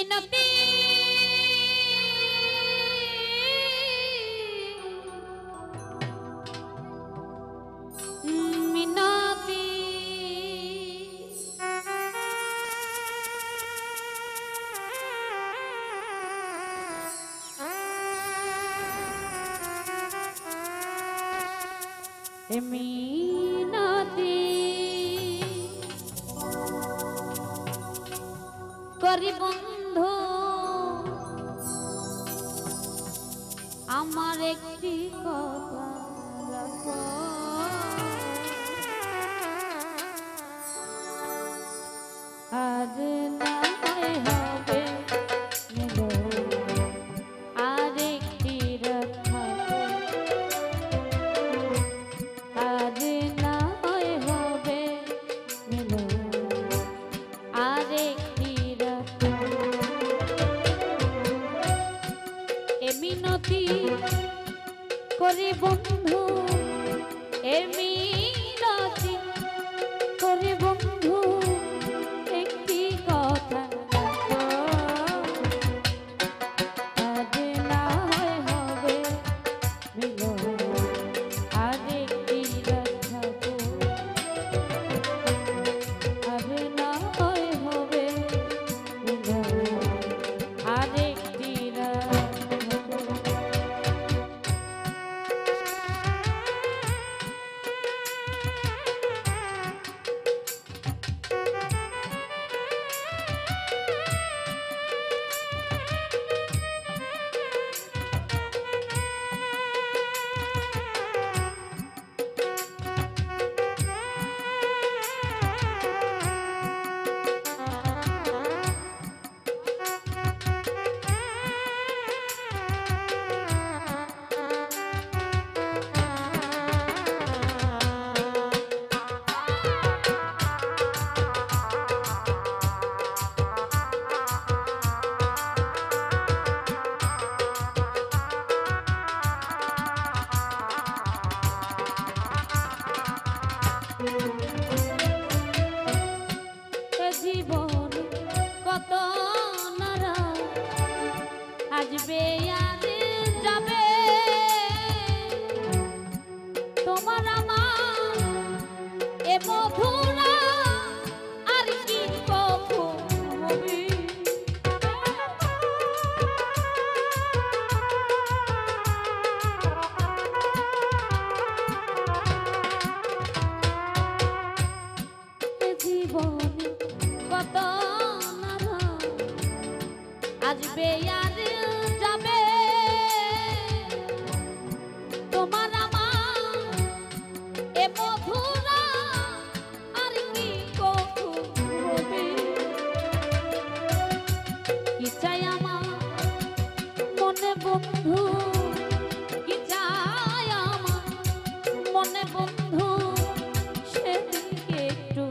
মিনতি মিনতি মিনতি করি বন্ধু আমার একটি কথা রাখো আর না হবে আর একটি রাখো আর না হবে আর একটি রাখো মিনতি করে বন্ধু মিনতি করে বন্ধু একটি কথা আজ না হবে মিলন আর একটি রাখবো আজ না হবে মিলন আর একটি জীবন কত নারা আসবে আর যাবে তোমার আমার এ মধুরা আর কি কখন হবে জীবন কত নারা আসবে আর যাবে তোমার আমার এ মধুরা আর কি কখন হবে কি চাই আমার মনে বন্ধু কি চাই আমার মনে বন্ধু সেদিকে একটু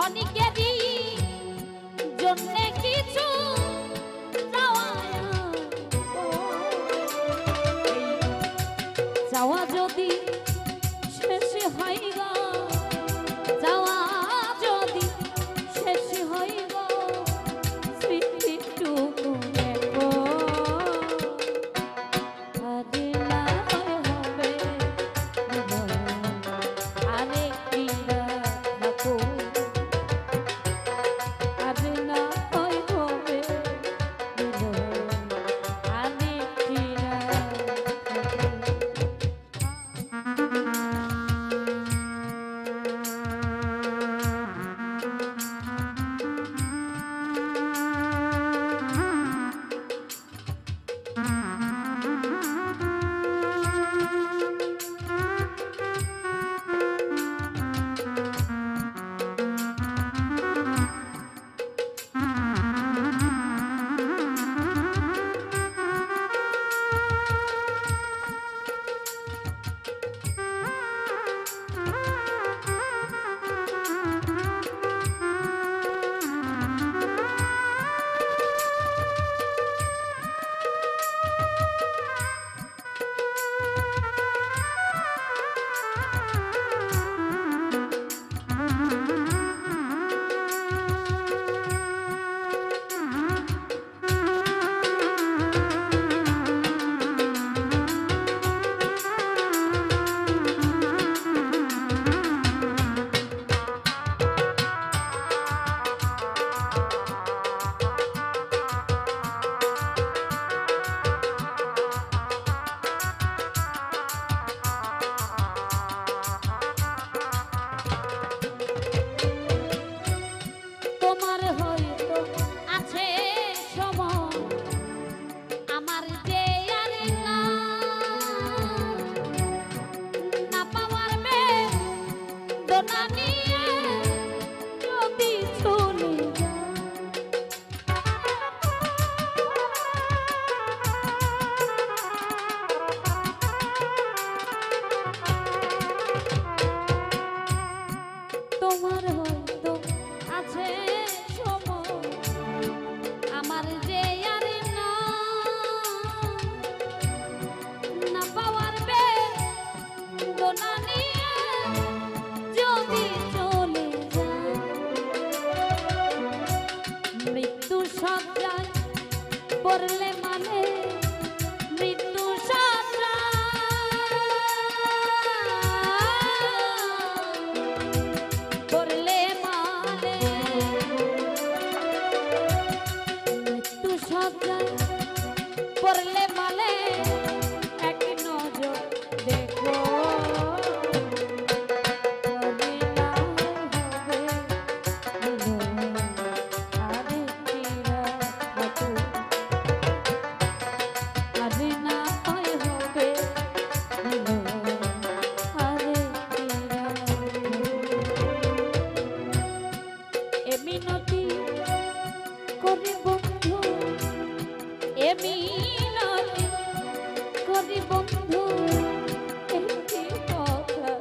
ক্ষণিকেরই জন্যে কিছু যাওয়া যদি শেষ হয় গো, যাওয়া যদি শেষ হয় গো, স্মৃতিটুকু দেখো আরে না হবে আরেকটি থাকো, আরে না হবে আরেকটি তোমার হয়তো আছে সময় আমার যে আর না পাওয়ার বেদনা নিয়ে যদি চলে যায় মৃত্যু সজ্জায় পড়লে মানে মৃত্যু পড়লে মালে এক নজর দেখো মিনতি করি বন্ধু মিনতি করি বন্ধু একটি কথা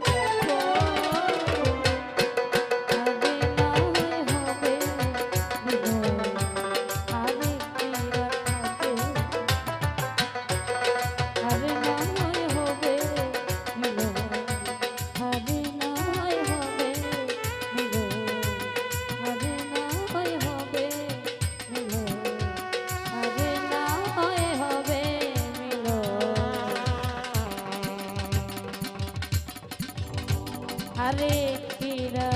আরে কিরা